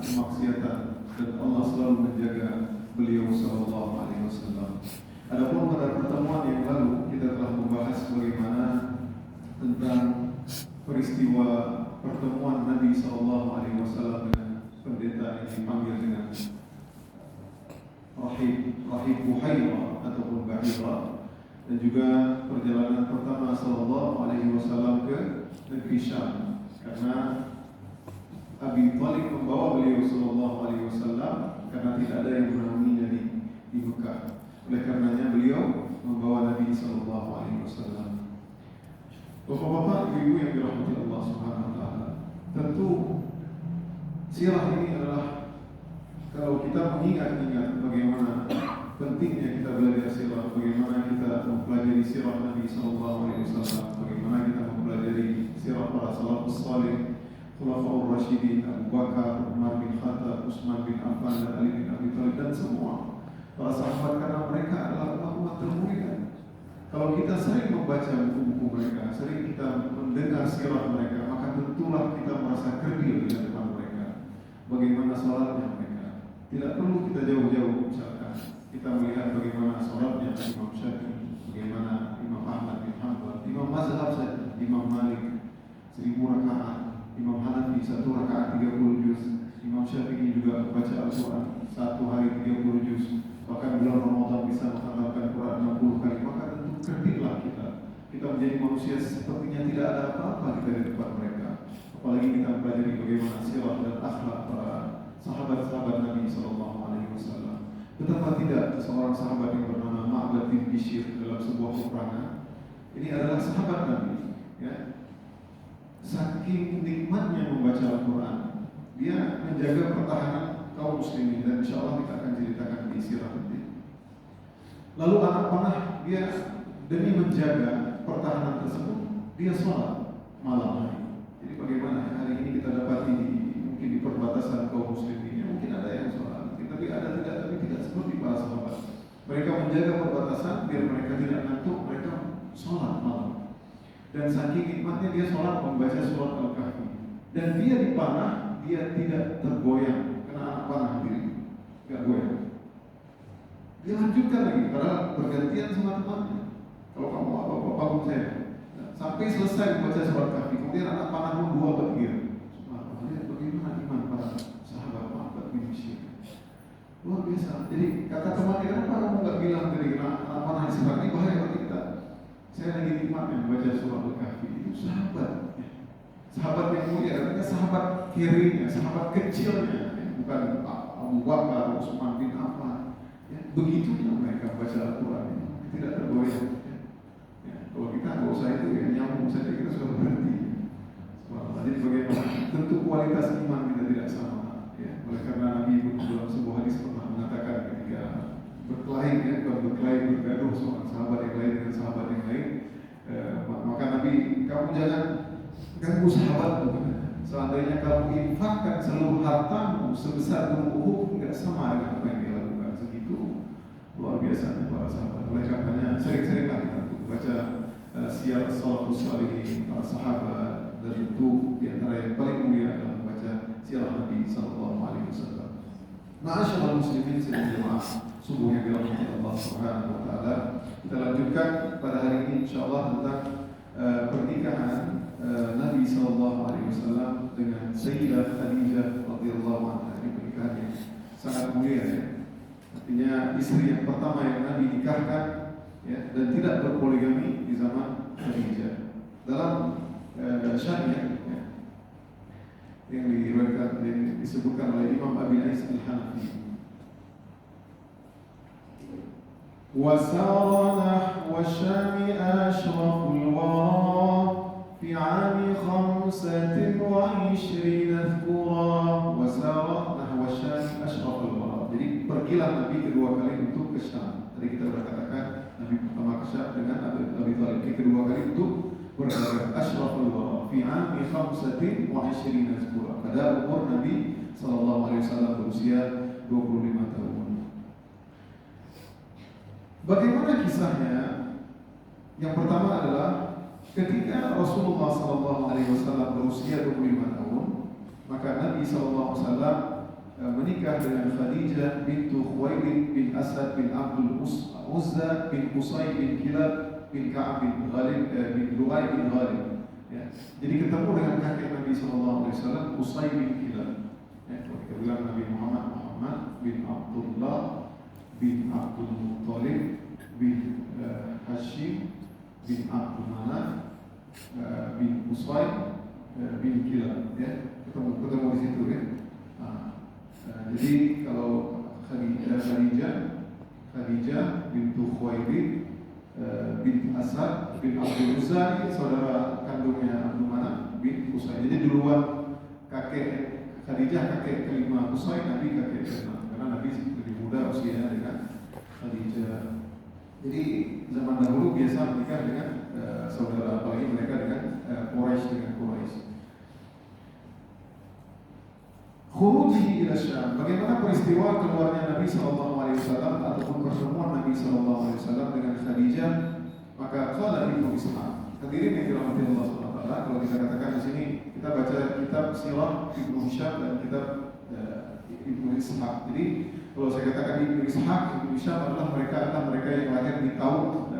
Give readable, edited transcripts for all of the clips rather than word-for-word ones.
kemaksiatan dan Allah selalu menjaga beliau sallallahu alaihi wasallam. Adapun pada pertemuan yang lalu kita telah membahas bagaimana tentang peristiwa pertemuan Nabi sallallahu alaihi wasallam dengan pendeta yang dipanggil dengan Rahib Buhairah ataupun Bahira, dan juga perjalanan pertama sallallahu alaihi wasallam ke negeri Syam, karena Abi Thalib membawa beliau sallallahu alaihi wasallam karena tidak ada yang menaunginya di Mekah. Oleh karenanya beliau membawa Nabi sallallahu alaihi wasallam. Bapak-bapak, ibu-ibu yang dirahmati Allah Subhanahu wa taala, tentu sirah ini adalah, kalau kita mengingat-ingat bagaimana pentingnya kita belajar sirah, bagaimana kita mempelajari sirah Nabi sallallahu alaihi wasallam, bagaimana kita mempelajari sirah para salafus salih, Khulafaur Rasyidin, Abu Bakar, Umar bin Khattab, Utsman bin Affan, dan Ali bin Abi Thalib, dan semua para sahabat, karena mereka adalah umat termulia. Kalau kita sering membaca buku-buku mereka, sering kita mendengar sirah mereka, maka tentulah kita merasa kerdil di depan mereka. Bagaimana salatnya mereka, tidak perlu kita jauh-jauh. Misalkan kita melihat bagaimana salatnya Imam Syafi'i, bagaimana Imam Ahmad bin Hanbal, Imam Mazhab saja, Imam Malik 1000 rakaat, Imam Hanafi 1 rakaat 30 juz, Imam Syafi'i juga baca Al-Quran 1 hari 30 juz, bahkan bulan Ramadan bisa menghatamkan Quran 60 kali. Maka tentu kerdillah kita menjadi manusia sepertinya tidak ada apa-apa kita di depan mereka. Apalagi kita mempelajari bagaimana sirah dan akhlak para sahabat-sahabat Nabi sallallahu alaihi wasallam. Betapa tidak seorang sahabat yang bernama Ma'bad bin Bishr dalam sebuah peperangan. Ini adalah sahabat Nabi, ya. Saking nikmatnya membaca Al-Quran, dia menjaga pertahanan kaum muslimin, dan insya Allah kita akan ceritakan di sirah nanti. Lalu anak panah dia demi menjaga pertahanan tersebut, dia sholat malam hari. Jadi bagaimana hari ini kita dapati mungkin di perbatasan kaum muslimin, mungkin ada yang sholat, tapi tidak seperti para sahabat. Mereka menjaga perbatasan biar mereka tidak ngantuk, mereka sholat malam. Dan saking nikmatnya dia sholat membaca surat Al-Kahfi, dan dia dipanah, dia tidak tergoyang kena anak panah diri, nggak goyang. Dia lanjutkan lagi, padahal bergantian sama temannya. Kalau kamu apa-apa bangun saya, sampai selesai membaca surat Kahfi, kemudian anak panah pun 2 bagian. Lihat bagaimana iman para sahabat Ma'bad bin Bishr, luar biasa. Jadi kata temannya, kenapa kamu nggak bilang tadi kena anak panah di sebelah ini, bahaya bagi kita. Saya lagi nikmatnya membaca surah Al-Kahfi. Itu sahabat yang mulia, artinya sahabat kirinya, sahabat kecilnya, bukan Abu Bakar, Utsman bin Affan. Begitunya mereka baca Al-Quran, tidak tergoyang. Kalau kita nggak usah itu, nyambung saja kita sudah berhenti. Jadi bagaimana? Tentu kualitas iman kita tidak sama. Oleh karena Nabi pun dalam sebuah hadis pernah mengatakan, ketika berkelahi, bergaduh seorang sahabat yang lain dengan sahabat yang lain, maka Nabi, kamu jangan ganggu sahabatmu. Seandainya kamu infakkan seluruh hartamu sebesar gunung Uhud, nggak sama dengan apa yang dia lakukan. Segitu luar biasa para sahabat. Oleh karenanya sering-seringlah kita baca siyar salafus salihin, para sahabat, dan tentu di antara yang paling mulia adalah membaca sirah Nabi sallallahu alaihi wasallam. Ma'asyiral muslimin sidang jemaah subuh yang dirahmati Allah Subhanahu wa taala. Kita lanjutkan pada hari ini insyaallah tentang pernikahan Nabi sallallahu alaihi wasallam dengan Sayyidah Khadijah radhiyallahu anha. Ini pernikahan yang sangat mulia, ya. Artinya istri yang pertama yang Nabi nikahkan, ya, dan tidak berpoligami di zaman Khadijah. Dalam syariat, ya, yang diriwayatkan, yang disebutkan oleh Imam Abi Ais Al-Hanafi, وسار نحو الشام أشرف الورى في عام 25 اذكرا. وسار نحو الشام أشرف الورى. Jadi pergilah Nabi kedua kali untuk ke Syam. Tadi kita berkatakan Nabi pertama ke Syam dengan Abi Thalib, kedua kali untuk berdagang. Ashraful wara fi 'ami 25 اذكرا. Pada umur Nabi sallallahu alaihi wasallam berusia 25 tahun. Bagaimana kisahnya? Yang pertama adalah ketika Rasulullah SAW berusia 25 tahun, maka Nabi SAW menikah dengan Khadijah bintu Khuwailid bin Asad bin Abdul Uzza bin Qusay bin Kilab bin Ka'ab bin Ghalib bin Lu'ay bin Ghalib. Ya. Jadi ketemu dengan kakek Nabi SAW, Qusay bin Kilab. Ya, kalau kita bilang Nabi Muhammad bin Abdullah bin Abdul Muttalib bin Hashim bin Abdul Manaf bin Qusay bin Kilab. Ya, ketemu di situ ya. Jadi kalau Khadijah bintu Khuwailid bin Asad bin Abdul Uzza, saudara kandungnya Abdul Manaf bin Qusay. Jadi duluan kakek Khadijah, kakek kelima Qusay, Nabi kakek kelima, karena Nabi lebih muda usianya dengan Khadijah. Jadi zaman dahulu biasa menikah dengan saudara, apalagi mereka dengan Quraisy. Khuruji ila Syam. Bagaimana peristiwa keluarnya Nabi SAW ataupun pertemuan Nabi SAW dengan Khadijah? Maka qala Ibnu Ishaq. Hadirin yang dirahmati Allah SWT, kalau kita katakan di sini kita baca kitab Sirah Ibnu Hisham dan kitab Ibnu Ishaq. Jadi kalau saya katakan Ibnu Hisham adalah mereka yang lahir di tahun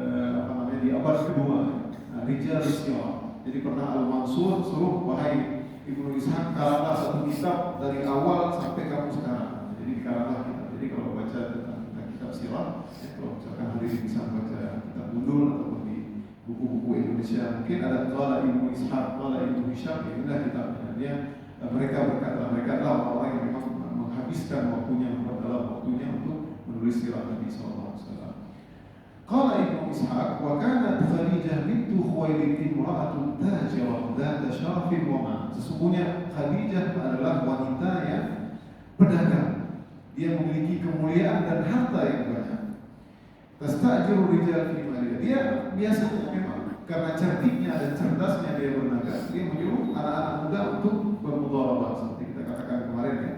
di abad kedua, Rijal Sirah. Jadi pernah Al-Mansur suruh, wahai Ibnu Ishaq, karanglah satu kitab dari awal sampai kamu sekarang. Jadi karanglah kitab. Jadi kalau baca tentang kitab sirah, kalau misalkan hadirin bisa baca kitab Bundul ataupun di buku-buku Indonesia, mungkin ada qala Ibnu Ishaq, qala Ibnu Hisham, inilah kitabnya. Dia mereka berkata, mereka adalah orang yang memang menghabiskan waktunya, memperdalam waktunya untuk menulis sirah Nabi SAW. Qala Ibnu Ishaq, wa kanat Khadijah bintu Khuwailid imra'atun tajirah dzata syarafin wa ma'. Sesungguhnya Khadijah adalah wanita yang pedagang. Dia memiliki kemuliaan dan harta yang banyak. Tastajiru rijal fi maliha. Dia biasanya memang karena certiknya dan cerdasnya dia berdagang, dia menyuruh anak-anak muda untuk bermudharabah seperti kita katakan kemarin ya.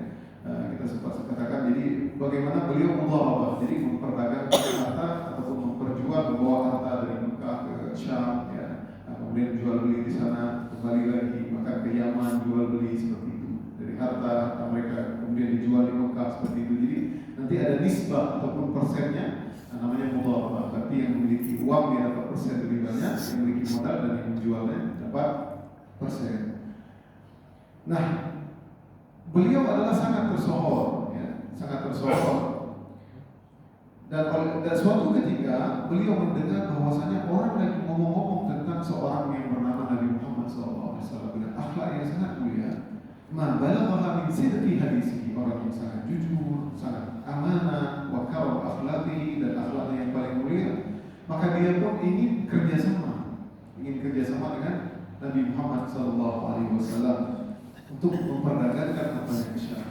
Kita sempat katakan, jadi bagaimana beliau mudharabah, jadi memperdagangkan harta ataupun membawa harta dari Mekah ke Syam, ya, kemudian jual beli di sana, kembali lagi maka ke Yaman, jual beli seperti itu dari harta mereka, kemudian dijual di Mekah seperti itu. Jadi nanti ada nisbah ataupun persennya, namanya mudharabah. Berarti yang memiliki uang dia dapat persen lebih banyak, yang memiliki modal dan yang menjualnya dapat persen. Nah, beliau adalah sangat tersohor, ya, sangat tersohor. Dan suatu ketika beliau mendengar bahwasanya orang lagi ngomong-ngomong tentang seorang yang bernama Nabi Muhammad SAW dengan akhlak yang sangat mulia. Man balagha min sidqi hadisihi, orang yang sangat jujur, sangat amanah, wa karam akhlaqi, dan akhlaknya yang paling mulia. Maka dia pun ingin kerjasama dengan Nabi Muhammad SAW untuk memperdagangkan hartanya ke Syam.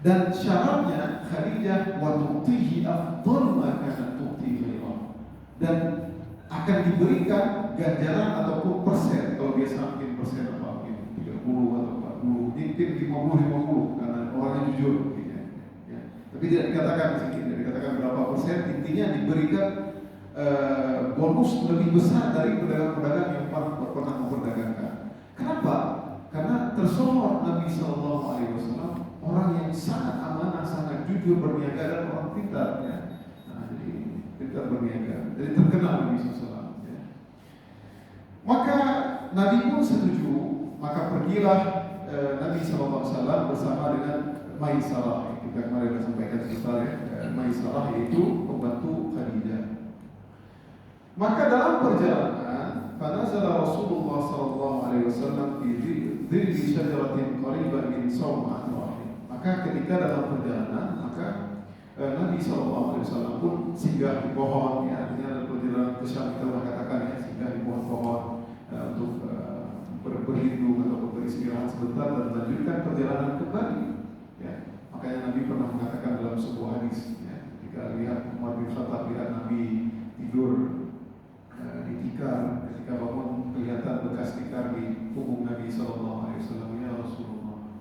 Dan syaratnya Khadijah wa tu'tihi afdal ma kanat tu'ti ghairah, dan akan diberikan ganjaran ataupun persen. Kalau biasa mungkin persen apa, mungkin 30 atau 40, mungkin 50 karena orangnya jujur gitu ya. Tapi tidak dikatakan di sini, tidak dikatakan berapa persen. Intinya diberikan bonus lebih besar dari pedagang-pedagang yang pernah memperdagangkan. Kenapa? Karena tersohor Nabi SAW orang yang sangat amanah, sangat jujur, berniaga, dan orang pintar ya. Nah, jadi pintar berniaga, jadi terkenal Nabi SAW ya. Maka Nabi pun setuju. Maka pergilah Nabi SAW bersama dengan Maisarah. Kita kemarin sampaikan sebentar ya. Maisarah yaitu pembantu Khadijah. Maka dalam perjalanan, fanazala Rasulullah SAW fi dhilli syajaratin qaribah min sawmah. Maka ketika dalam perjalanan, maka Nabi SAW pun singgah di pohon, ya, artinya dalam perjalanan ke Syam kita katakan ya, singgah di pohon-pohon untuk berlindung atau beristirahat sebentar dan melanjutkan perjalanan kembali. Ya. Makanya Nabi pernah mengatakan dalam sebuah hadis, ya, ketika lihat Umar bin Khattab lihat Nabi tidur di tikar, ketika bangun kelihatan bekas tikar di punggung Nabi SAW. Ya Rasulullah,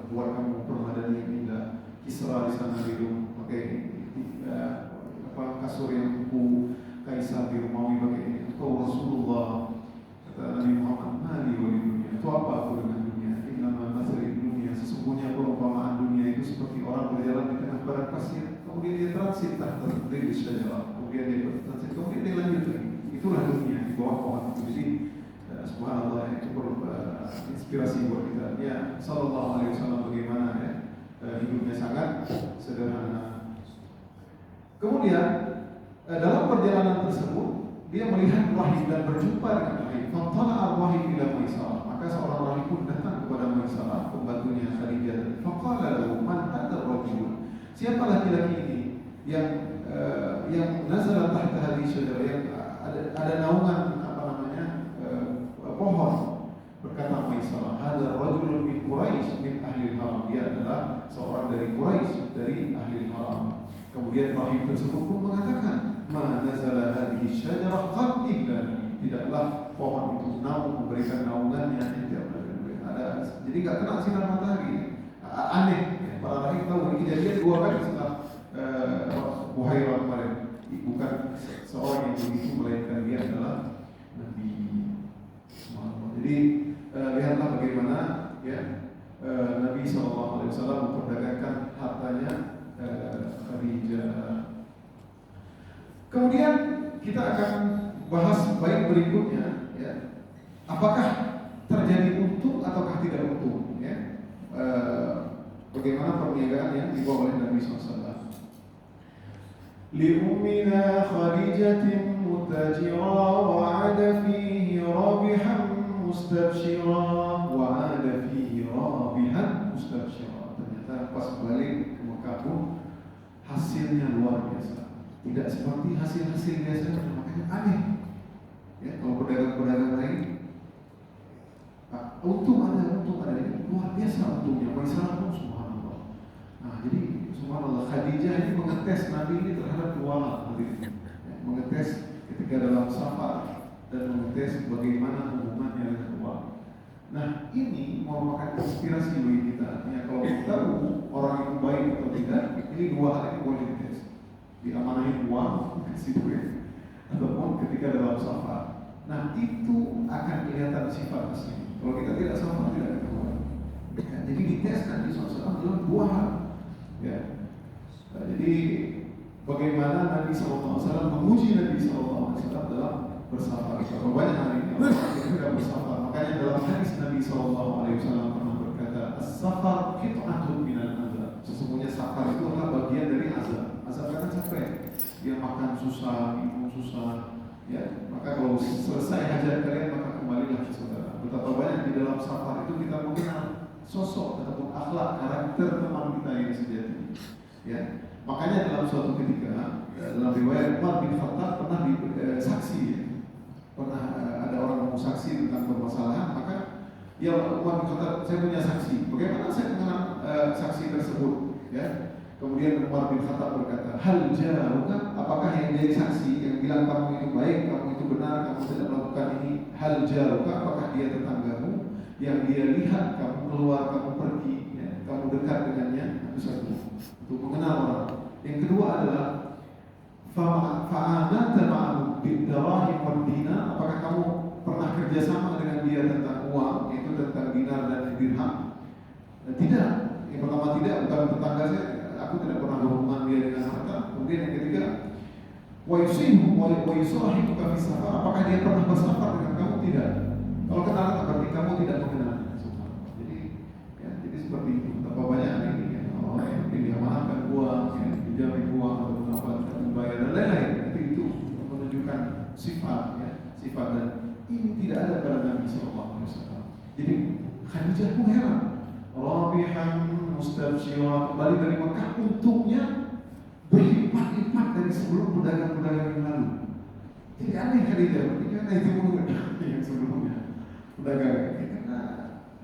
buat kamu permadani yang indah, Kisra di sana hidup pakai kasur yang empuk, Kaisar di Romawi pakai ini. Engkau Rasulullah, kata Nabi Muhammad, mali wali dunia. Itu apa aku dengan dunia? Innama mathali dunia, sesungguhnya perumpamaan dunia itu tahta dhilli syajarah. Kemudian dia lanjut lagi. Itulah dunia di bawah pohon itu. Jadi subhanallah, itu perlu inspirasi buat kita. Ya, sallallahu alaihi wasallam bagaimana ya hidupnya sangat sederhana. Kemudian dalam perjalanan tersebut dia melihat wahyu dan berjumpa dengan wahyu. Fantala al-wahyu ila Maisarah. Maka seorang wahyu pun datang kepada Maisarah, pembantunya Khadijah. Faqala lahu man hadzal rajul? Siapa laki-laki ini yang nazala tahta hadhihi syajarah, yang ada naungan pohon? Berkata Maisarah, hadzal rajulun min Quraisy min ahli al-haram. Dia adalah seorang dari Quraisy, dari ahli al-haram. Kemudian wahyu tersebut pun mengatakan, ma nazala hadhihi syajarah qad illa, tidaklah pohon itu memberikan naungannya tidak ada. Jadi enggak kena sinar matahari. Aneh. Para rahim tahu ini kejadian 2 kali setelah Buhairah kemarin. Bukan seorang yang begitu, melainkan dia adalah Nabi. Jadi lihatlah bagaimana ya Nabi SAW memperdagangkan hartanya Khadijah. Kemudian kita akan bahas baik berikutnya ya. Apakah terjadi untung ataukah tidak untung ya? Bagaimana perniagaan yang dibawa oleh Nabi SAW. Li'ummina Khadijatin mutajira wa'ada fihi rabihan mustabshira wa'ada fihi rabihan mustabshira. Ternyata pas balik ke Mekah pun hasilnya luar biasa. Tidak seperti hasil-hasil biasa, makanya aneh. Ya, kalau pedagang-pedagang lain, untung ada, ini luar biasa untungnya. Maisarah pun subhanallah. Nah, jadi subhanallah, Khadijah ini mengetes Nabi ini terhadap 2 hal. Mengetes ketika dalam safar dan mengetes bagaimana hubungannya dengan uang. Nah, ini merupakan inspirasi bagi kita. Ya, kalau kita tahu orang itu baik atau tidak, ini 2 hal ini boleh dites. Diamanahin uang, kasih duit, ataupun ketika dalam safar. Nah, itu akan kelihatan sifat asli. Kalau kita tidak safar, tidak ketahuan. Ya, jadi dites Nabi SAW dalam 2 hal. Ya. Nah, jadi bagaimana Nabi SAW menguji Nabi SAW dalam bersafar. Kalau banyak hari ini orang tidak bersafar. Makanya dalam hadis Nabi SAW pernah berkata, as-safar qit'atun minal azab. Sesungguhnya safar itu adalah bagian dari azab. Azab kan capek, dia makan susah, minum susah, ya. Maka kalau selesai hajat kalian maka kembalilah ke saudara. Betapa banyak di dalam safar itu kita mengenal sosok ataupun akhlak karakter teman kita yang sejati, ya. Makanya dalam suatu ketika dalam riwayat Umar bin Khattab pernah saksi, ya. Pernah ada orang mau saksi tentang permasalahan, maka ya Umar bin Khattab, saya punya saksi. Bagaimana saya mengenal saksi tersebut, ya? Kemudian Umar bin Khattab berkata, hal jaruka, apakah yang jadi saksi yang bilang kamu itu baik, kamu itu benar, kamu tidak melakukan ini, hal jaruka, apakah dia tetanggamu yang dia lihat kamu keluar, kamu pergi, ya, kamu dekat dengannya? Itu satu, untuk mengenal orang. Yang kedua adalah fa'anata ma'ahu bid-darahim wad-dinar, apakah kamu pernah kerjasama dengan dia tentang uang, yaitu tentang dinar dan dirham? Tidak. Yang pertama tidak, bukan tetangga saya. Aku tidak pernah berhubungan dia dengan harta. Kemudian yang ketiga, wa yusihu wa yusahibuka fi safar, apakah dia pernah bersafar dengan kamu? Tidak. Kalau kenal berarti kamu tidak mengenal. Jadi ya, jadi seperti itu. Betapa banyak ini ya, orang yang diamanahkan uang, ya, dijamin uang atau apa, tidak membayar dan lain-lain. Itu menunjukkan sifat, ya, sifat, dan ini tidak ada pada Nabi SAW. Jadi Khadijah pun heran. Rabihan mustabshira, kembali dari Mekah untungnya berlipat-lipat dari sebelum pedagang-pedagang yang lalu. Jadi aneh Khadijah, berarti karena itu bukan yang sebelumnya pedagang, karena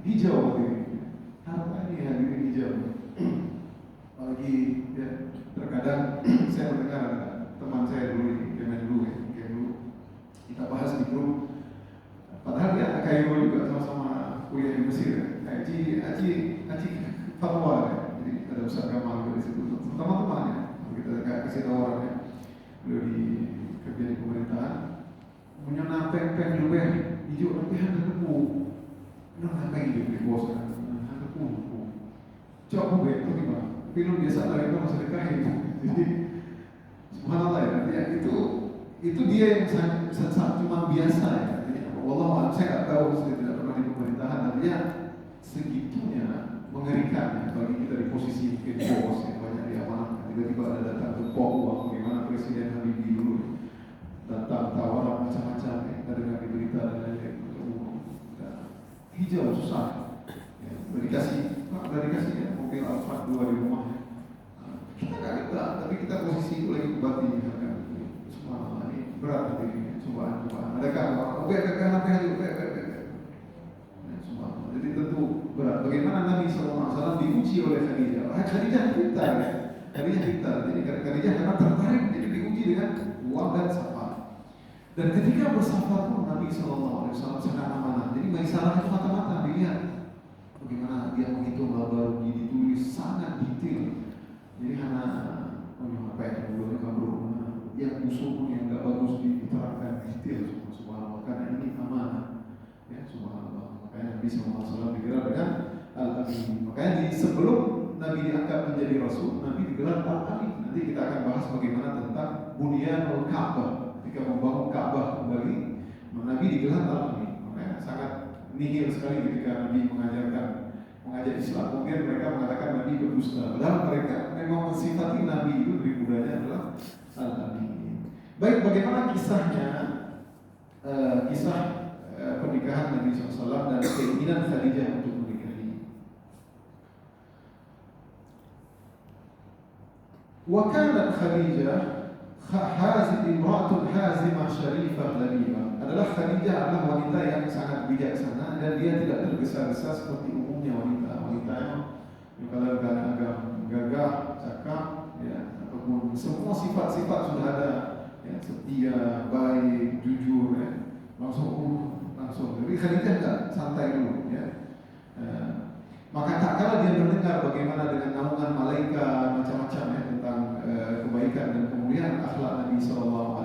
hijau ini, hartanya hadirin hijau. Apalagi ya, terkadang saya mendengar teman saya dulu di dulu kita bahas di grup, padahal dia anak Kairo juga sama-sama kuliah di Mesir. Aji fatwa, ya. Jadi ada Ustaz Kamal di situ, teman-teman ya. Kita kasih tahu orang ya. Beliau di kerja di pemerintahan, punya napeng juga hijau tapi ada debu. Kenapa napeng hijau di bos kan? Ada debu. Coba itu gimana? Film biasa lah itu masih dekat itu. Jadi Subhanallah ya, artinya itu dia yang sangat cuma biasa ya. Artinya, wallahu a'lam, saya nggak tahu, saya tidak pernah di pemerintahan, artinya segitunya mengerikan ya, bagi kita di posisi mungkin bos yang banyak diamanahkan. Tiba-tiba ada datang gempok uang, bagaimana Presiden Habibie dulu datang tawaran macam-macam ya, kita dengar di berita dan lain-lain. Hijau susah, ya, udah dikasih ya, mobil Alphard 2 di rumah ya. Kita nggak minta, tapi kita posisi itu lagi kebati misalkan. Subhanallah, ini berat hati ini, cobaan. Adakah orang, nanti hari, Subhanallah. Jadi tentu berat. Bagaimana Nabi SAW diuji oleh Khadijah? Khadijah pintar ya, Khadijah pintar. Jadi Khadijah karena tertarik, jadi diuji dengan uang dan safar. Dan ketika bersafar pun Nabi SAW sangat amanah. Jadi Maisarah itu mata-mata dilihat bagaimana dia menghitung baru ditulis sangat detail. Jadi hanya apa yang dulunya kabur, yang busuk pun yang nggak bagus diterangkan detail semua. Subhanallah, karena ini amanah. Ya Subhanallah. Makanya Nabi SAW digelar dengan Al-Amin. Makanya sebelum Nabi diangkat menjadi Rasul, Nabi digelar Al-Amin. Nanti kita akan bahas bagaimana tentang Bunyanul Ka'bah. Ketika membangun Ka'bah kembali, Nabi digelar Al-Amin. Makanya sangat nihil sekali ketika Nabi mengajar Islam. Kemudian mereka mengatakan Nabi berdusta. Padahal mereka memang mensifati Nabi itu dari budaya adalah Al-Amin. Baik, bagaimana kisahnya? Kisah pernikahan Nabi SAW dan keinginan Khadijah untuk menikahi. Wa kanat Khadijah imra'atun hazimah syarifah labibah. Adalah Khadijah adalah wanita yang sangat bijaksana dan dia tidak tergesa-gesa seperti umumnya wanita yang kalau agak gagah, cakap, ya, ataupun semua sifat-sifat sudah ada, ya, setia, baik, jujur, ya, langsung. Jadi Khadijah enggak, santai dulu, ya. Maka tak kala dia mendengar bagaimana dengan naungan malaikat macam-macam ya tentang kebaikan dan kemuliaan akhlak Nabi SAW,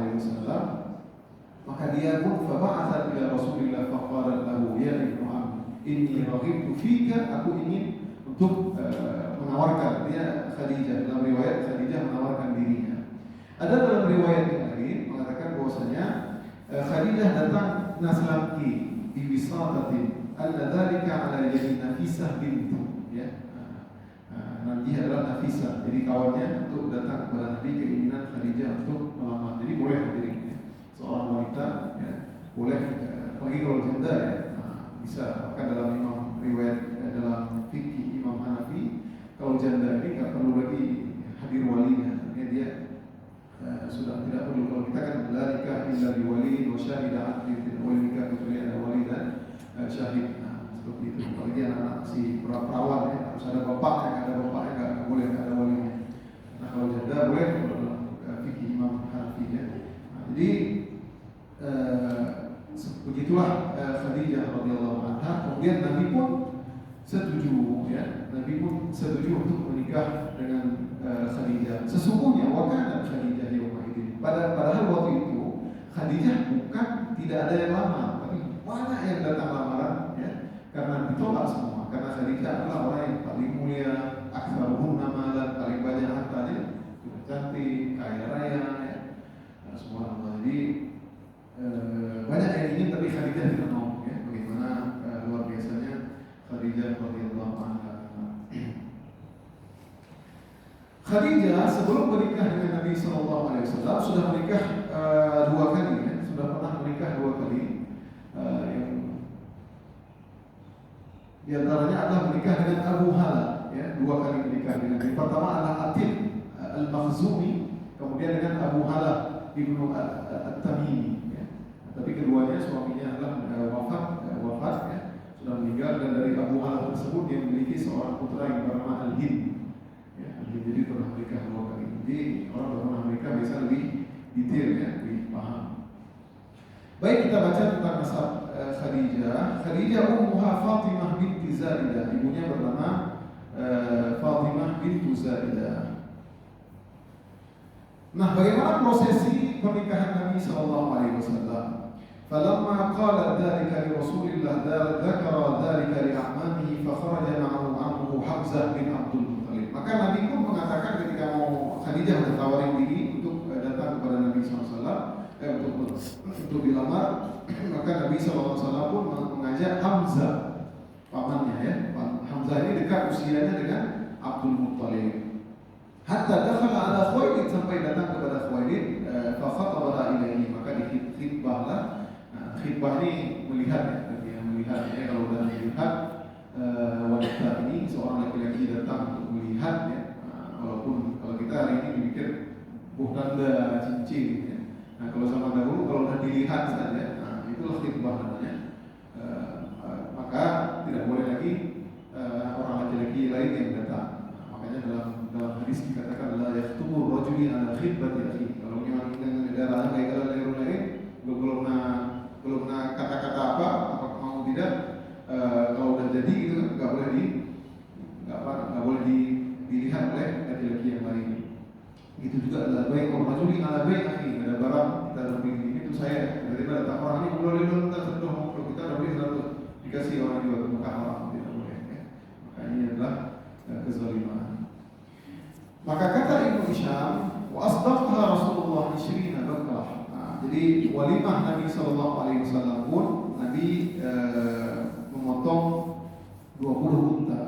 maka dia pun faba'atha ila Rasulillah faqalat lahu ya ibnu ammi inni raghibtu fika, aku ingin untuk menawarkan dia Khadijah. Dalam riwayat Khadijah menawarkan dirinya. Ada dalam riwayat yang lain mengatakan bahwasanya Khadijah datang naslamki bi wisatatin al-dzalika ala yadi Nafisah bintu, ya. Nabi adalah Nafisah, jadi kawannya untuk datang kepada Nabi, keinginan Khadijah untuk melamar. Jadi boleh dirinya seorang wanita, ya, boleh pergi kalau janda, ya, bisa. Bahkan dalam Imam riwayat dalam fikih Imam Hanafi, kalau janda ini nggak perlu lagi hadir walinya, ya, dia sudah tidak perlu. Kalau kita kan la nikah illa bi wali wa syahida adlin, wali nikah kecuali ada wali dan syahid. Seperti itu. Apalagi anak-anak si perawan, ya, harus ada bapaknya, nggak boleh nggak ada walinya. Nah kalau janda boleh kalau dalam fikih Imam Hanafi, ya. Jadi begitulah Khadijah radhiyallahu anha. Kemudian Nabi pun setuju, ya. Nabi pun setuju untuk menikah dengan Khadijah. Sesungguhnya wakana Khadijah yauma'idin. Padahal waktu itu Khadijah bukan tidak ada yang lama, tapi banyak yang datang lamaran, ya. Karena ditolak semua. Karena Khadijah adalah orang yang paling mulia, aktsaruhum malan, paling banyak hartanya, sudah cantik, kaya raya, ya. Nah, semua nama. Jadi banyak yang ingin, tapi Khadijah tidak mau, ya. Bagaimana luar biasanya Khadijah radhiyallahu anha. Khadijah sebelum menikah dengan Nabi SAW sudah menikah 2 kali, ya. Sudah pernah menikah 2 kali. Yang di antaranya adalah menikah dengan Abu Hala, ya, 2 kali menikah dengan Nabi. Pertama adalah Atib Al-Makhzumi, kemudian dengan Abu Hala ibnu At-Tamimi, ya. Tapi keduanya suaminya adalah wafat, ya, sudah meninggal. Dan dari Abu Hala tersebut dia memiliki seorang putra yang bernama Al-Hind. Jadi pernah menikah 2 kali. Jadi orang pernah menikah biasa lebih detail, ya, lebih paham. Baik, kita baca tentang nasab Khadijah. Khadijah ummuha Fatimah binti Zaidah. Ibunya bernama Fatimah bintu Zaidah. Nah, bagaimana prosesi pernikahan Nabi SAW? Falamma qala dzalika li Rasulillah dzakara dzalika li a'mamihi fa kharaja ma'ahu 'ammuhu Hamzah bin Abdul Muttalib. Maka Nabi pun mengatakan ketika mau Khadijah bertawarin diri untuk datang Nabi SAW untuk dilamar. Maka Nabi SAW pun mengajak Hamzah, pamannya ya. Hamzah ini dekat usianya dengan Abdul Muttalib. Hatta dakhala ala Khuwailid, sampai datang kepada Khuwailid, fa khatabala ilaihi, maka dikhitbahlah. Khitbah ini melihat ya, melihat ya, kalau sudah melihat wanita ini, seorang laki-laki datang untuk melihat ya. Walaupun kalau kita hari ini dipikir buhdanda cincin ya. Nah kalau zaman dahulu kalau sudah dilihat saja, nah itulah khitbah namanya. Maka tidak boleh lagi orang laki-laki lain yang datang. Makanya dalam hadis dikatakan la yaktubu rajuli ala khitbati akhi. Kalau memang dengan negara baik kalau negara lain belum kata-kata apa mau tidak, kalau udah jadi itu kan nggak boleh dilihat oleh laki-laki yang lain. Itu juga adalah baik orang rajuli ala baik akhi. Ada barang kita ada beli ini tuh saya, daripada datang orang ini boleh kita sentuh, kalau kita ada beli satu dikasih orang juga ke muka orang, tidak boleh ya. Maka ini adalah kezaliman. Maka kata Ibnu Hisham, wa asdaqha Rasulullah 20 bakah. Jadi walimah Nabi SAW pun Nabi memotong 20 unta.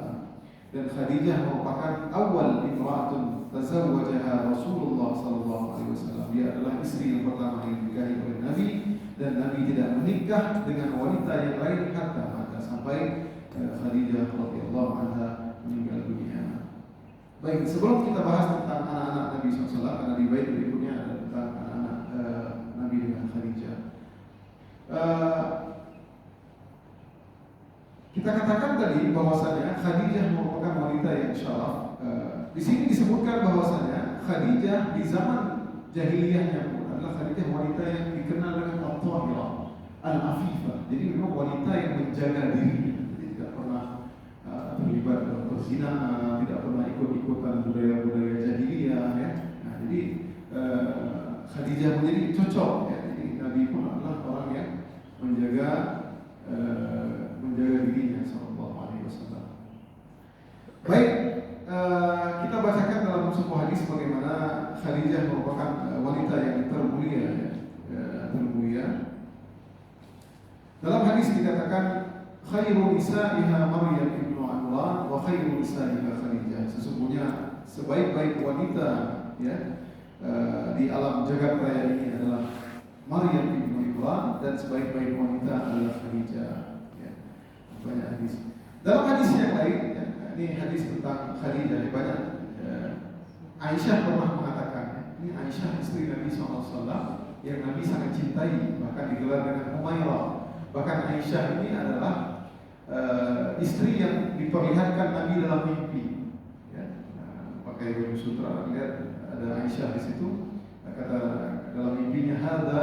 Dan Khadijah merupakan awal imra'atun tazawwajaha Rasulullah SAW. Dia adalah istri yang pertama yang dinikahi oleh Nabi, dan Nabi tidak menikah dengan wanita yang lain hatta mata, sampai Khadijah radhiyallahu anha meninggal dunia. Baik, sebelum kita bahas tentang anak-anak Nabi SAW, karena di bait berikutnya ada tentang anak-anak Nabi dengan Khadijah. Kita katakan tadi bahwasanya Khadijah merupakan wanita yang syaraf. Di sini disebutkan bahwasanya Khadijah di zaman jahiliyahnya pun adalah Khadijah wanita yang dikenal dengan al-tahirah, al-afifah. Jadi memang wanita yang menjaga diri, jadi tidak pernah terlibat dalam perzinahan, tidak pernah ikut-ikutan budaya-budaya jahiliyah ya. Nah, jadi Khadijah menjadi cocok ya. Jadi Nabi pun adalah orang yang menjaga dirinya sallallahu alaihi wasallam. Baik, kita bacakan dalam sebuah hadis bagaimana Khadijah merupakan wanita yang termulia termulia. Dalam hadis dikatakan khairu nisa'iha Maryam ibnu Imran wa khairu nisa'iha Khadijah. Sesungguhnya sebaik-baik wanita ya di alam jagat raya ini adalah Maryam ibnu Imran, dan sebaik-baik wanita adalah Khadijah. Banyak hadis. Dalam hadis yang lain, ya, ini hadis tentang Khadijah banyak. Aisyah pernah mengatakan, ini Aisyah istri Nabi SAW yang Nabi sangat cintai, bahkan digelar dengan Umairah. Bahkan Aisyah ini adalah istri yang diperlihatkan Nabi dalam mimpi. Ya, pakai baju sutra, lihat ada Aisyah di situ. Kata dalam mimpinya, "Hadza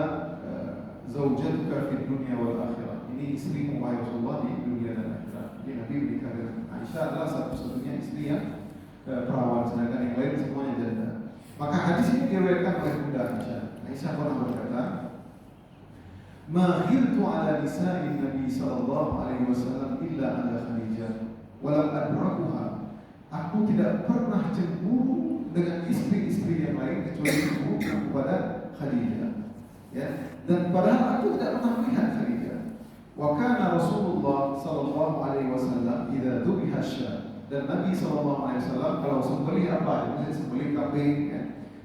zaujatuka fid dunya wal akhirah." Ini istrimu wahai Rasulullah di dunia dan akhirat. Jadi Nabi menikah dengan Aisyah adalah satu-satunya istri yang perawan, sedangkan yang lain semuanya janda. Maka hadis ini diriwayatkan oleh Bunda Aisyah. Aisyah pernah berkata, "Ma ghirtu ala nisa'i Nabi sallallahu alaihi wasallam illa ala Khadijah, wa lam adrakuha." Aku tidak pernah cemburu dengan istri-istri yang lain kecuali cemburu kepada Khadijah. Ya, dan padahal aku tidak pernah melihat Khadijah. Wa kana Rasulullah sallallahu alaihi wasallam idza dhubiha asy-syah, dan Nabi sallallahu alaihi wasallam kalau sembelih apa, misalnya sembelih kambing ya,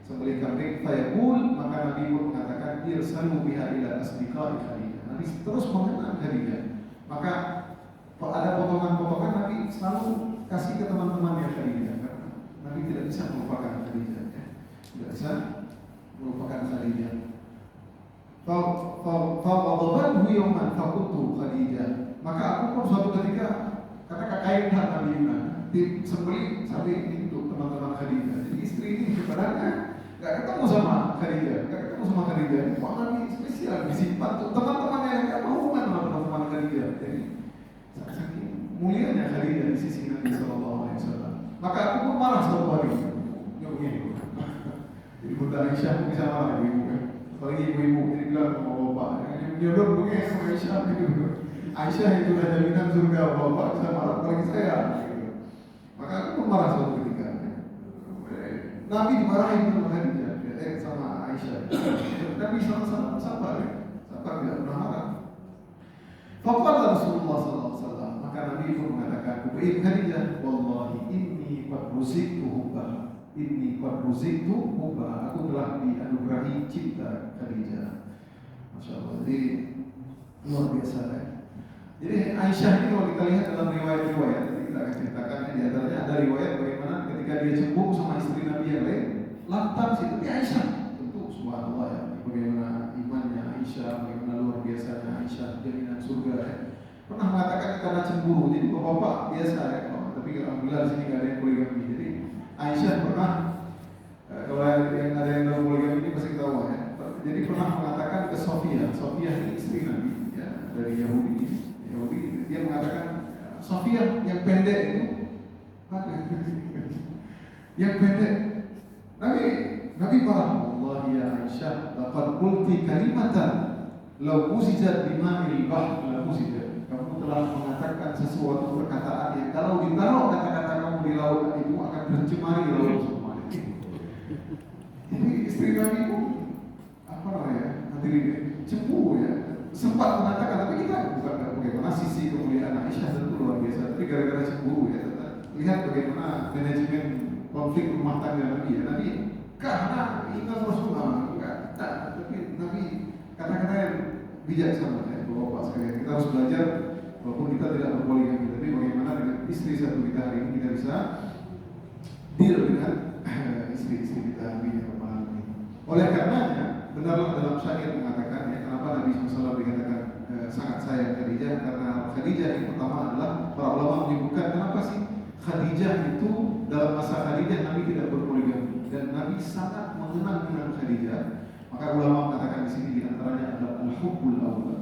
sembelih kambing, fayaqul, maka Nabi pun mengatakan irsalu biha ila asdiqai Khadijah. Nabi terus mengenang Khadijah. Maka ada potongan-potongan Nabi selalu kasih ke teman-temannya Khadijah, karena Nabi tidak bisa melupakan Khadijah ya. Tidak bisa melupakan Khadijah. Fa'adhabanhu yawman faqultu Khadijah. Maka aku pun suatu ketika, karena kakaknya Nabi Yunus sembelih sampai itu teman-teman Khadijah. Jadi istri ini sebenarnya nggak ketemu sama Khadijah. Wah, Nabi spesial disimpan untuk teman-temannya yang nggak mau kan sama teman-teman Khadijah. Jadi saking mulianya Khadijah di sisi Nabi Sallallahu Alaihi Wasallam. Maka aku pun marah suatu hari. Ya begini. Jadi Bunda Aisyah bisa marah ibu. Apalagi ibu-ibu ini bilang sama bapak, jodoh begini sama Aisyah gitu. Aisyah itu udah jaminan surga, bapak bisa marah apalagi saya gitu. Maka aku pun marah suatu ketika. Nabi dimarahin sama Khadijah, sama Aisyah. Nabi SAW sabar ya, sabar tidak pernah marah. Faqala Rasulullah SAW, maka Nabi pun mengatakan, "Ubaid Khadijah, wallahi inni qad ruziktu hubba, inni qad ruziktu hubba." Aku telah dianugerahi cinta Khadijah. Masya Allah, jadi luar biasa ya. Jadi Aisyah ini kalau kita lihat dalam riwayat-riwayat, kita akan ceritakan di antaranya ada riwayat bagaimana ketika dia cemburu sama istri Nabi yang lain, lantas itu di Aisyah. Tentu subhanallah ya, bagaimana imannya Aisyah, bagaimana luar biasanya Aisyah, jaminan surga ya. Pernah mengatakan karena cemburu, jadi bapak-bapak biasa ya, tapi alhamdulillah di sini nggak ada yang poligami. Jadi Aisyah pernah, kalau yang ada yang tahu poligami ini pasti tahu ya. Jadi pernah mengatakan ke Sofia ini istri Nabi ya, dari Yahudi, dia mengatakan, Sofia yang pendek itu apa? Yang pendek. Nabi marah, Allah ya Aisyah, laqad qulti kalimatan law uzijat bima'il bahr la uzijat. Kamu telah mengatakan sesuatu perkataan yang kalau ditaruh kata-kata kamu di laut itu akan tercemari laut semua. Jadi istri Nabi itu apa namanya? Hadirin cemburu ya. Sempat mengatakan, tapi kita bukan bagaimana sisi kemuliaan Aisyah tentu luar biasa. Tapi gara-gara cemburu ya, lihat bagaimana manajemen konflik rumah tangga Nabi ya. Nabi karena ingat Rasulullah enggak, tapi Nabi kata-kata yang bijaksana ya, bapak sekalian. Kita harus belajar walaupun kita tidak berpoligami, tapi bagaimana dengan istri satu kita hari ini kita bisa deal dengan istri-istri kita hari ini. Oleh karenanya benarlah dalam syair mengatakan ya, kenapa Nabi SAW dikatakan sangat sayang Khadijah, karena Khadijah yang pertama adalah para ulama menyebutkan kenapa sih Khadijah itu dalam masa Khadijah Nabi tidak berpoligami dan Nabi sangat mengenang dengan Khadijah. Maka ulama mengatakan di sini diantaranya adalah al-hubbul awwal,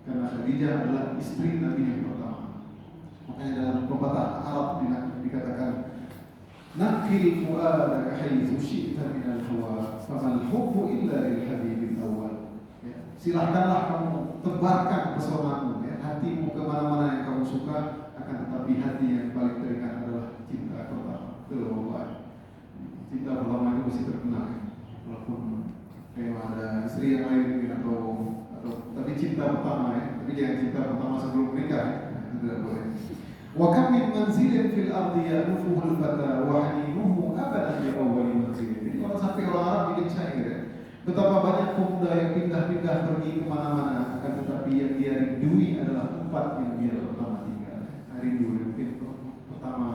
karena Khadijah adalah istri Nabi yang pertama. Makanya dalam pepatah Arab dikatakan nakil fu'adaka haitsu syi'ta minal hawa famal hubbu illa lil habibil awwal. Ya, silahkanlah kamu tebarkan pesonamu ya, hatimu kemana-mana yang kamu suka, akan tetapi hati yang paling teringat adalah cinta pertama. Itu cinta pertama itu mesti terkenal ya. Walaupun kayak ada istri yang lain mungkin atau tapi cinta pertama ya, tapi jangan cinta pertama sebelum menikah ya. Itu tidak boleh. Wa kam min manzilin fil ardi yanufuhu al-fata wa haninuhu abadan bi awwali manzilin. Jadi kalau sampai orang Arab bikin syair ya, betapa banyak pemuda yang pindah-pindah pergi kemana-mana, akan tetapi yang dia rindui adalah tempat yang dia pertama tinggal. Rindu mungkin pertama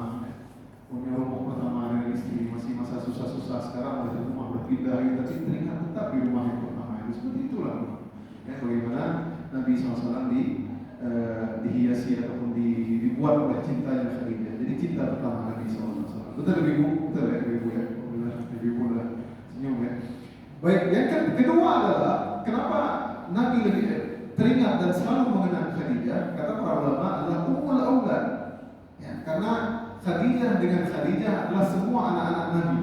punya rumah pertama dengan istri, masih masa susah-susah, sekarang ada rumah berpindah, tapi teringat tetap di rumah yang pertama itu. Seperti itulah ya, bagaimana Nabi SAW dihiasi ataupun dibuat oleh cintanya Khadijah. Jadi cinta pertama Nabi SAW. Betul ibu, betul ya ibu ya. Ibu udah senyum ya. Baik, yang kedua adalah kenapa Nabi lebih teringat dan selalu mengenang Khadijah? Kata para ulama adalah ummul aulad. Ya, karena Khadijah dengan Khadijah adalah semua anak-anak Nabi.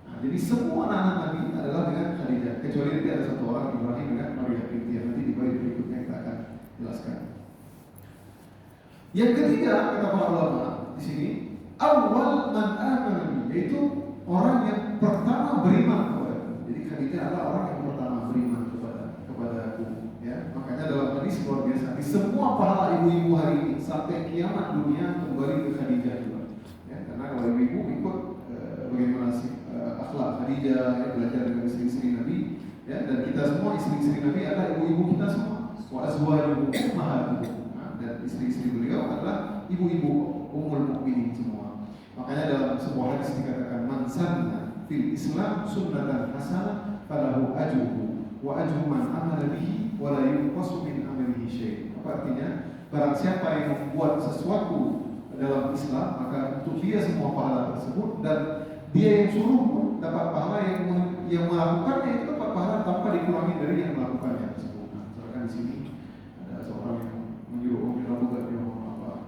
Nah, jadi semua anak-anak Nabi adalah dengan Khadijah. Kecuali nanti ada satu orang Ibrahim dengan Maria binti yang nanti di bait berikutnya kita akan jelaskan. Yang ketiga kata para ulama di sini, awal man amana, yaitu orang yang pertama beriman kepada. Jadi Khadijah adalah orang yang pertama beriman kepada aku. Ya, makanya dalam hadis luar biasa di semua pahala ibu-ibu hari ini sampai kiamat dunia kembali ke Khadijah juga. Ya, karena kalau ibu-ibu ikut bagaimana sih akhlak Khadijah, ya, belajar dengan istri-istri Nabi, ya, dan kita semua istri-istri Nabi adalah ibu-ibu kita semua. Wa azwajuhum ummahatuhum. Dan istri-istri beliau adalah ibu-ibu ummul mukminin semua. Makanya dalam sebuah hadis dikatakan man sanna fil Islam sunnatan hasanah falahu ajruhu wa ajru man amala bihi wa la yunqasu min amalihi syai'. Apa artinya? Barang siapa yang membuat sesuatu dalam Islam, maka untuk dia semua pahala tersebut, dan dia yang suruh pun dapat pahala, yang melakukannya itu dapat pahala tanpa dikurangi dari yang melakukannya tersebut. Nah, misalkan di sini ada seorang yang menyuruh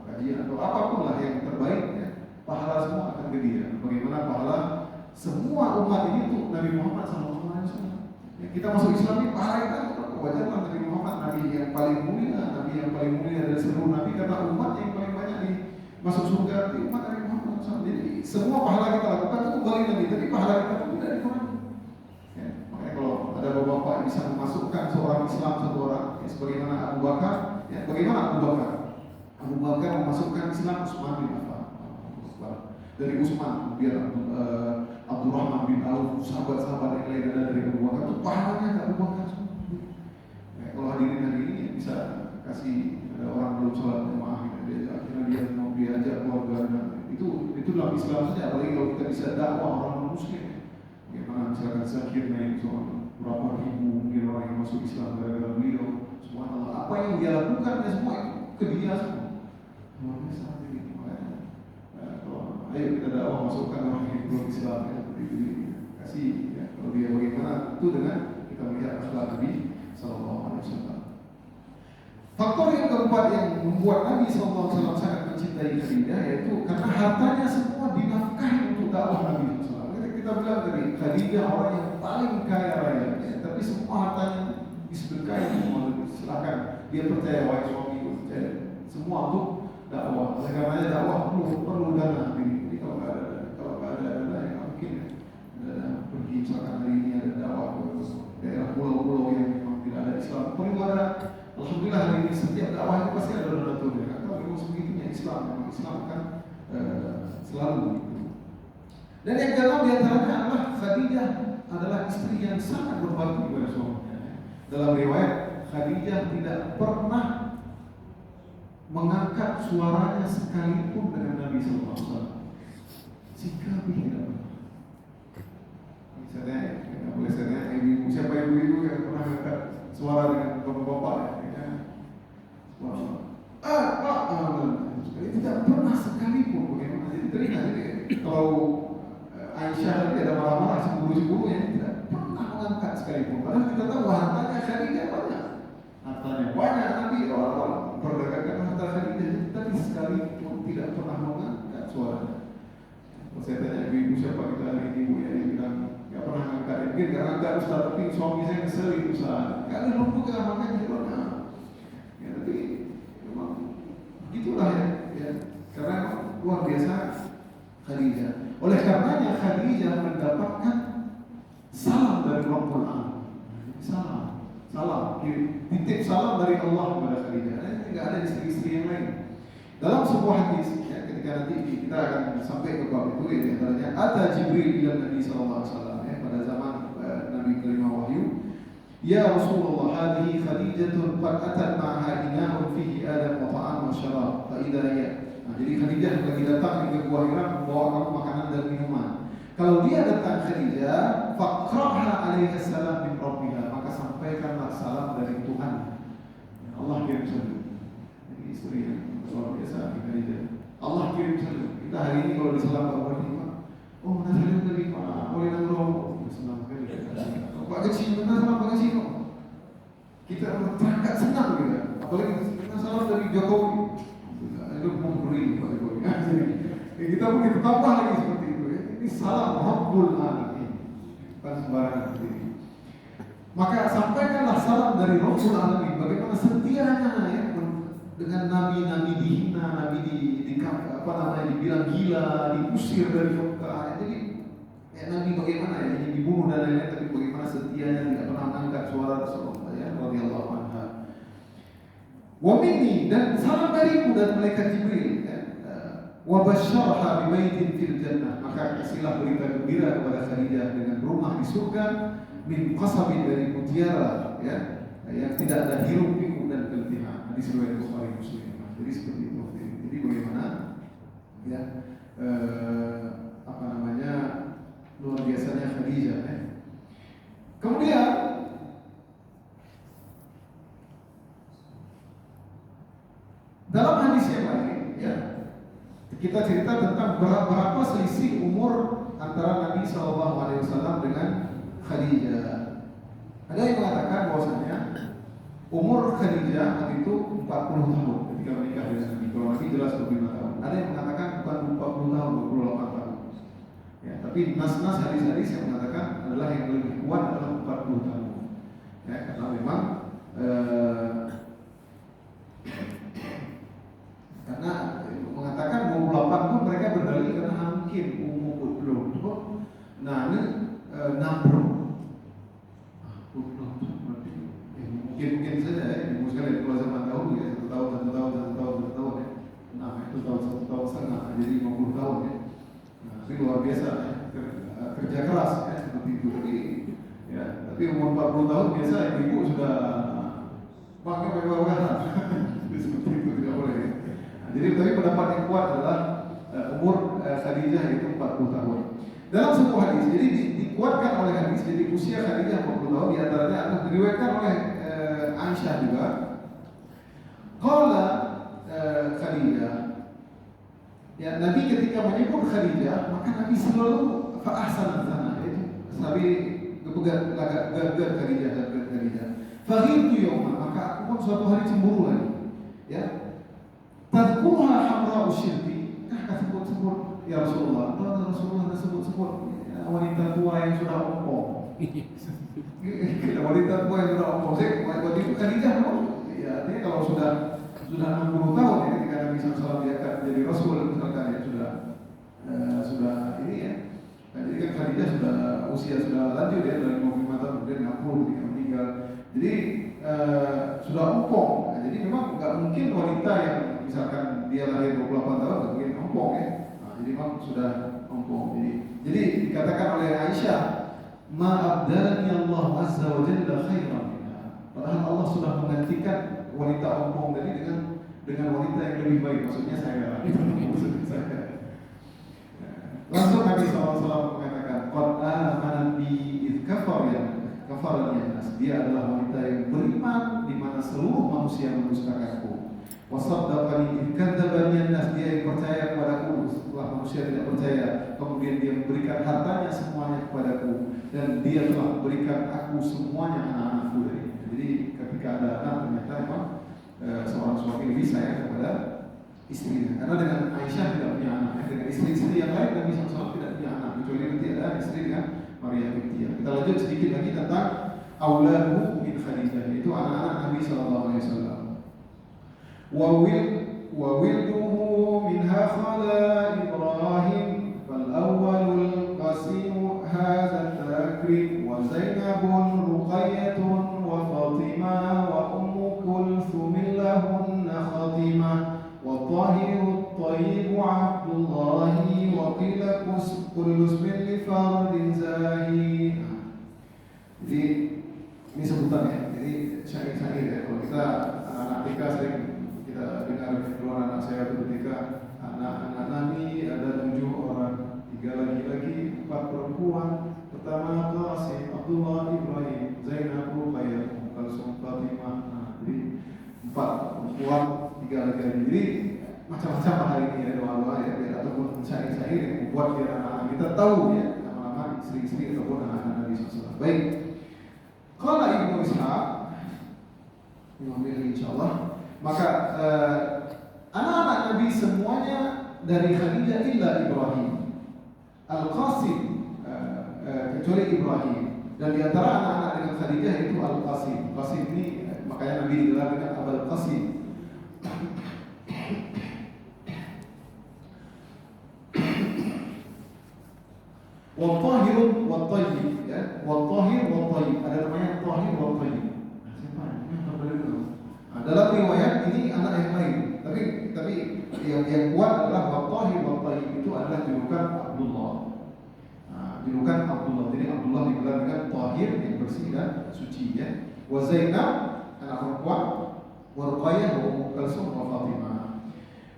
kajian atau apapun lah yang terbaik ya, pahala semua akan ke dia. Bagaimana pahala semua umat ini tuh Nabi Muhammad SAW. Ya, kita masuk Islam ini pahala kita wajarlah Nabi Muhammad, Nabi yang paling mulia dari seluruh Nabi, karena umat yang paling banyak di masuk surga itu umat Nabi Muhammad SAW. Jadi semua pahala kita lakukan itu kembali Nabi, tapi pahala kita pun tidak dikurangi. Ya, makanya kalau ada bapak-bapak yang bisa memasukkan seorang Islam satu orang, ya, sebagaimana Abu Bakar, ya, bagaimana Abu Bakar? Abu Bakar memasukkan Islam Utsman bin Affan. Dari Utsman, kemudian Abdurrahman bin Auf, sahabat-sahabat yang lain ada dari Abu Bakar, itu pahalanya Abu Bakar semua. Ya, kalau hadirin hari ini bisa kasih orang belum sholat jemaah, akhirnya dia mau diajak keluarga, itu dalam Islam saja. Apalagi kalau kita bisa dakwah orang Muslim, bagaimana misalkan Zakir naik soal berapa ribu mungkin orang yang masuk Islam gara-gara beliau. Subhanallah, apa yang dia lakukan ya semua itu ke dia semua. Luar biasa ini. Ayo kita dakwah, masukkan orang yang belum Islam ya, kasih ya. Kalau dia bagaimana itu dengan kita melihat akhlak Nabi Sallallahu Alaihi Wasallam. Faktor yang keempat yang membuat Nabi Sallallahu Alaihi Wasallam sangat mencintai Khadijah yaitu karena hartanya semua dinafkahi untuk dakwah Nabi Sallallahu Alaihi Wasallam. Kita bilang tadi Khadijah orang yang paling kaya raya, ya, tapi semua hartanya disedekahi semua. Silakan dia percaya wahai suami, percaya semua untuk dakwah. Oleh karenanya dakwah perlu dana. Jadi kalau nggak ada dana ya mungkin ada pergi misalkan hari ini ada dakwah ke daerah pulau-pulau yang memang tidak ada Islam. Perlu ada. Alhamdulillah hari ini setiap dakwah itu pasti ada donaturnya. Kalau memang sebegitunya Islam, memang Islam kan selalu gitu. Dan yang kedua diantaranya adalah Khadijah adalah istri yang sangat berbakti kepada suaminya. Dalam riwayat Khadijah tidak pernah mengangkat suaranya sekalipun dengan Nabi Sallallahu Alaihi Wasallam. Jika tidak pernah. Misalnya, boleh saya ibu, siapa ibu-ibu yang pernah mengangkat suara dengan bapak-bapak ya? Pak, tidak pernah sekalipun. Bagaimana? Jadi teringat kalau Aisyah tadi ada marah-marah cemburu-cemburu yang tidak pernah mengangkat sekalipun. Padahal kita tahu hartanya Khadijah banyak. Hartanya banyak, tapi orang-orang memperdagangkan harta Khadijah, tapi sekalipun tidak pernah mengangkat suaranya. Kalau saya tanya ibu siapa kita hari ini ibu ya, dia bilang nggak pernah mengangkat. Mungkin nggak angkat Ustaz, tapi suami saya ngeselin Ustaz. Kali lupa kita makan juga. Ya tapi memang gitulah ya. Karena luar biasa Khadijah. Oleh karenanya Khadijah mendapatkan salam dari Rabbul Alamin. Salam, titip salam dari Allah kepada Khadijah. Tidak ada istri-istri yang lain. Dalam sebuah hadis, ya, ketika nanti kita akan sampai ke bab itu, ya, antaranya ada Jibril ila Nabi Sallallahu Alaihi Wasallam ya, pada zaman Nabi menerima wahyu. Ya Rasulullah, hadhihi Khadijatun qad atat ma'aha ina'un fihi adam wa ta'am wa syarab. Fa idza hiya. Nah, jadi Khadijah lagi datang ke Gua Hira membawa kamu makanan dan minuman. Kalau dia datang Khadijah, faqra'ha alaihi salam min rabbiha, maka sampaikanlah salam dari Tuhan. Allah kirim salam. Jadi istri yang luar biasa Khadijah. Allah kirim salam. Kita hari ini kalau disalam Bapak Ibu, oh mana salam dari Pak Oleh Nangro, senang sekali. Pak kecil, mana salam Pak kecil? Kita terangkat senang gitu. Apalagi kita salam dari Jokowi. Itu memberi Pak Jokowi. Jadi kita pun kita tambah lagi seperti itu ya. Ini salam Rabbul Alamin. Bukan sembarangan seperti ini. Maka sampaikanlah salam dari Rabbul Alamin. Bagaimana setianya ya dengan nabi-nabi dihina, nabi dibilang gila, diusir dari Mekah. Jadi ya, nabi bagaimana ya, yang dibunuh dan lain-lain, tapi bagaimana setianya tidak pernah mengangkat suara Rasulullah ya, radhiyallahu anha. Wa minni, dan salam dariku dan malaikat Jibril ya. Wa basyarha bi baitin fil jannah, maka kasihlah berita gembira kepada Khadijah dengan rumah di surga min qasabin, dari mutiara ya, yang tidak ada hiruk pikuk dan keletihan. Hadis riwayat Bukhari Muslim. Jadi seperti itu. Jadi bagaimana ya luar biasanya Khadijah ya. Kemudian dalam hadis yang lain ya, kita cerita tentang berapa selisih umur antara Nabi SAW dengan Khadijah. Ada yang mengatakan bahwasanya umur Khadijah waktu itu 40 tahun ketika menikah dengan Nabi. Kalau Nabi jelas 25 tahun. Ada yang mengatakan bukan 40 tahun, 28 tahun. Ya, tapi nas-nas hadis-hadis yang mengatakan adalah yang lebih kuat adalah 40 tahun. Ya, karena memang karena mengatakan 28 pun mereka berdalil karena mungkin umur belum. Nah, ini 60. satu tahun setengah, jadi 50 tahun ya. Nah, itu luar biasa ya. Kerja keras ya seperti itu. Tapi umur 40 tahun biasa ibu sudah pakai mewah-mewahan. Seperti itu tidak boleh. Ya. Nah, jadi tapi pendapat yang kuat adalah umur Khadijah itu 40 tahun. Dalam sebuah hadis, jadi dikuatkan oleh hadis, jadi usia Khadijah 40 tahun, diantaranya adalah diriwayatkan oleh Aisyah juga. Qala Khadijah, ya Nabi ketika menyebut Khadijah, maka Nabi selalu fa'ahsan sana, itu Nabi gegar Khadijah. Faghirtu yawma, maka aku pun suatu hari cemburu lagi. Ya, tadkurha hamra usyirti, sebut ya Rasulullah, Rasulullah sebut wanita tua yang sudah ompong. Wanita tua yang sudah ompong. Waktu itu Khadijah loh. Ya, artinya kalau sudah 60 tahun ya, ketika Nabi SAW diangkat jadi Rasul misalkan ya sudah ini ya. Nah, jadi kan Khadijah sudah usia sudah lanjut ya, dari 55 tahun kemudian 60 ketika meninggal. Jadi sudah ompong. Nah, jadi memang nggak mungkin wanita yang misalkan dia lahir 28 tahun nggak mungkin ompong ya. Nah, jadi memang sudah ompong. Jadi dikatakan oleh Aisyah, ma abdalani Allah azza wa jalla khairan minha. Padahal Allah sudah menggantikan wanita ompong tadi dengan wanita yang lebih baik. Maksudnya saya. Langsung Nabi SAW mengatakan, qad amana bi id kafarani nas. Dia adalah wanita yang beriman di mana seluruh manusia mendustakanku. Wa saddaqani id kadzdzabani nas. Dia yang percaya kepadaku setelah manusia tidak percaya. Kemudian dia memberikan hartanya semuanya kepadaku, dan dia telah memberikan aku semuanya anak-anakku dari. Jadi ketika ada anak ternyata memang seorang suami lebih sayang kepada istrinya. Karena dengan Aisyah tidak punya anak, dengan istri-istri yang lain Nabi SAW tidak punya anak, kecuali nanti ada istri dengan Maria Qibtiyah. Kita lanjut sedikit lagi tentang auladu min Khadijah, itu anak-anak Nabi SAW. Wa wilduhu minha khala Ibrahim fal awwalul qasim hadza takrim wa Zainabun Ruqayyatun wa Fatimah wa Ummu Kulthum lahunna khatimah wa Tahirut Thayyib Abdullah wa qila kullu ismin li fardin zahi. Jadi ini sebutannya. Jadi syair-syair ya. Kalau kita anak-anak kita sering kita dengar keluar anak saya itu ketika anak-anak Nabi ada 7 orang, 3 laki-laki, 4 perempuan. Pertama Qasim, Abdullah, Ibrahim, Zainab, Ruqayyah, Kulsum, Fatimah. Jadi 4 perempuan, 3 laki-laki. Jadi macam-macam hari ini ya doa-doa ya, biar ataupun syair-syair yang membuat biar anak-anak kita tahu ya nama-nama istri-istri ataupun anak-anak Nabi SAW. Baik. Qala Ibnu Ishaq, insyaallah. Maka anak-anak Nabi semuanya dari Khadijah illa Ibrahim, Al-Qasim, kecuali Ibrahim. Dan di antara anak-anak dengan Khadijah itu Al-Qasim. Qasim ini makanya Nabi digelar dengan Abul Qasim. Wa-Tahirun wa-Tayyib ya. Wa-Tahir wa-Tayyib. Ada namanya Tahir wa-Tayyib. Siapa? Dalam riwayat ini anak yang lain, tapi yang kuat adalah Wa-Tahir wa-Tayyib itu adalah julukan Abdullah. Julukan Abdullah. Jadi Abdullah digelar dengan Tahir yang bersih dan suci ya. Wa Zainab anak perempuan, wa Ruqayyah wa Ummu Kulsum wa Fatimah.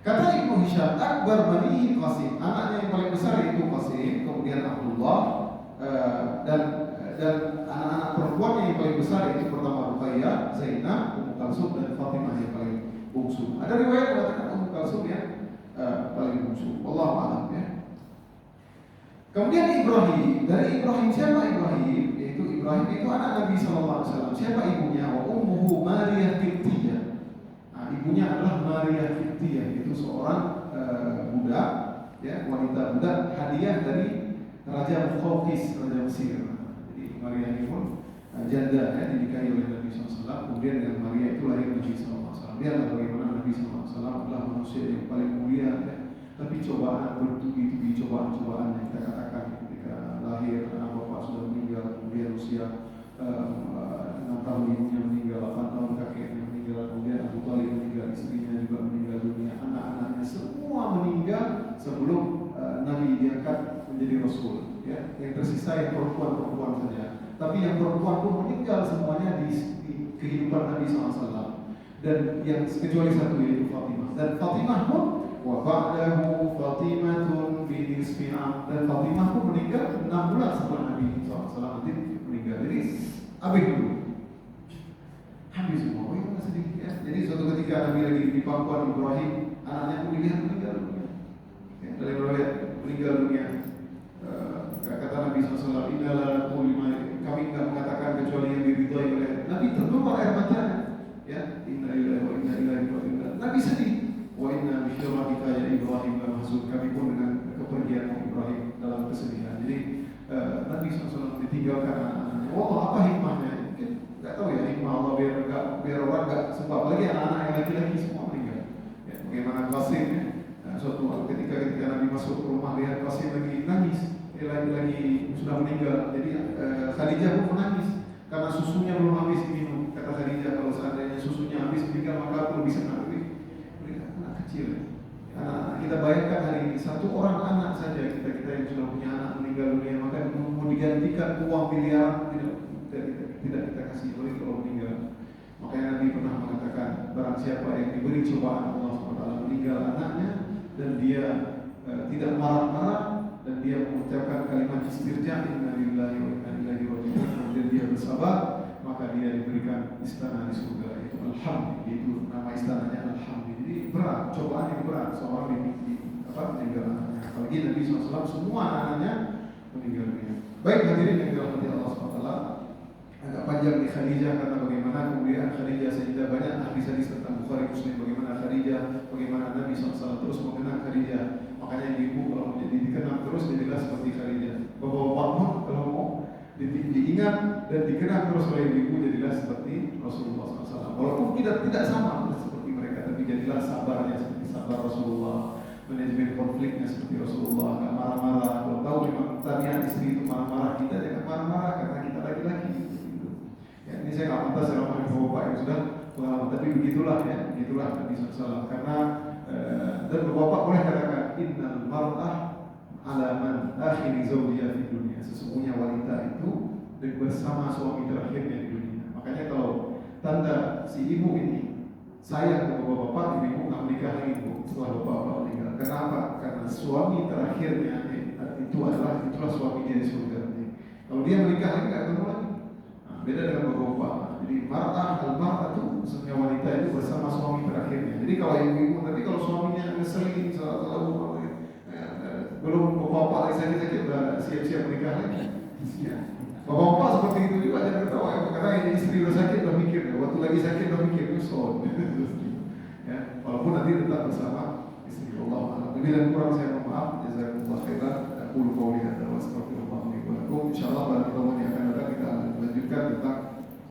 Kata Ibnu Hisham, akbar banihi Qasim, anaknya yang paling besar itu Qasim, kemudian Abdullah, dan anak-anak perempuannya yang paling besar itu pertama Ruqayyah, Zainab, Ummu Kulsum dan Fatimah yang paling bungsu. Ada riwayat mengatakan Ummu Kulsum yang paling bungsu. Wallahu a'lam ya. Kemudian Ibrahim, dari Ibrahim siapa Ibrahim? Yaitu Ibrahim itu anak Nabi SAW. Siapa ibunya? Wa ummuhu Maria Qibtiyah. Nah, ibunya adalah Maria Qibtiyah, itu seorang budak, ya, wanita budak hadiah dari Raja Muqawqis, Raja Mesir. Jadi Maria ini pun janda ya, dinikahi oleh Nabi SAW. Kemudian dengan Maria itu lahir Nabi SAW. Dia adalah bagaimana Nabi SAW adalah manusia yang paling mulia ya. Tapi cobaan bertubi-tubi, cobaan-cobaan yang kita katakan ketika lahir anak bapak sudah meninggal, kemudian usia 6 tahun ibunya meninggal, 8 tahun kakeknya meninggal, kemudian Abu Thalib meninggal, istrinya juga meninggal dunia, anak-anaknya semua sebelum Nabi diangkat menjadi Rasul. Ya, yang tersisa yang perempuan saja. Tapi yang perempuan pun meninggal semuanya di kehidupan Nabi SAW. Dan yang kecuali satu yaitu Fatimah. Dan Fatimah pun wa ba'dahu Fatimatun bi nisfi'am, dan Fatimah pun meninggal 6 bulan setelah Nabi SAW meninggal. Jadi habis dulu. Habis semua. Oh, ya, sedih ya. Jadi suatu ketika Nabi lagi di pangkuan Ibrahim, anaknya pun dilihat meninggal dunia. Ya, dari riwayat meninggal dunia. Kata Nabi SAW, "Innala kami enggak mengatakan kecuali yang diridhai oleh Nabi." Terkeluar air matanya. Ya, inna lillahi wa inna ilaihi raji'un. Nabi sedih. Wa inna bi syurrika ya Ibrahim la mahzun. Kami pun dengan kepergian Ibrahim dalam kesedihan. Jadi Nabi SAW ditinggalkan anak-anaknya. Oh, apa hikmahnya? Mungkin nggak tahu ya hikmah Allah biar orang nggak sebab lagi anak-anak yang laki-laki semua meninggal. Ya, bagaimana Qasim ya? Nah, suatu ketika Nabi masuk ke rumah lihat Qasim lagi nangis, lagi sudah meninggal. Jadi Khadijah pun menangis karena susunya belum habis diminum. Kata Khadijah, kalau seandainya susunya habis meninggal maka aku lebih senang. Mereka anak kecil. Anak kita bayangkan hari ini satu orang anak saja kita yang sudah punya anak meninggal dunia, maka mau digantikan uang miliaran tidak kita kasih oleh kalau meninggal. Makanya Nabi pernah mengatakan, barang siapa yang diberi cobaan Allah SWT meninggal anaknya dan dia tidak marah-marah dan dia mengucapkan kalimat istirja inna lillahi wa inna ilaihi raji'un, kemudian dia bersabar, maka dia diberikan istana di surga, yaitu Al-Hamd, yaitu nama istananya Al-Hamd. Jadi berat, cobaan yang berat seorang meninggal anaknya. Apalagi Nabi SAW semua anaknya meninggal dunia. Baik hadirin yang dirahmati Allah SWT, agak panjang di Khadijah karena bagaimana kemudian Khadijah sehingga banyak hadis-hadis tentang Bukhari Muslim bagaimana Khadijah, bagaimana Nabi SAW terus mengenang Khadijah. Makanya ibu kalau menjadi dikenang terus jadilah seperti Khadijah. Bapak-bapak pun kalau mau diingat dan dikenang terus oleh ibu jadilah seperti Rasulullah SAW. Walaupun tidak sama seperti mereka, tapi jadilah sabarnya seperti sabar Rasulullah, manajemen konfliknya seperti Rasulullah, nggak marah-marah. Kalau tahu memang tabiat istri itu marah-marah, kita jangan marah-marah karena kita laki-laki. Ya, ini saya nggak pantas ya ngomongin bapak yang sudah pengalaman, tapi begitulah ya, begitulah Nabi SAW. Karena dan bapak boleh katakan innal mar'ah ala man akhiri zawjiyah di dunia. Sesungguhnya wanita itu bersama suami terakhirnya di dunia. Makanya kalau tanda si ibu ini sayang ke bapak-bapak, ibu nggak menikah lagi bu setelah bapak-bapak meninggal. Kenapa? Karena suami terakhirnya itulah suami dia di surga. Kalau dia menikah lagi nggak ketemu lagi. Nah, beda dengan bapak-bapak. Jadi al-mar'ah itu maksudnya wanita itu bersama suami terakhirnya. Jadi kalau ibu, tapi kalau suaminya ngeselin selalu belum bapak lagi sakit-sakit udah siap-siap menikah lagi. Ya. Bapak-bapak seperti itu juga jangan ketawa ya, karena ini istri udah sakit udah mikir ya, waktu lagi sakit udah mikir nyusul. Ya, walaupun nanti tetap bersama istri. Allah. Lebih dan kurang saya mohon maaf. Jazakumullah khairan. Aku qouli hadza wa astaghfirullah li wa lakum. Insyaallah pada pertemuan yang akan datang kita lanjutkan tentang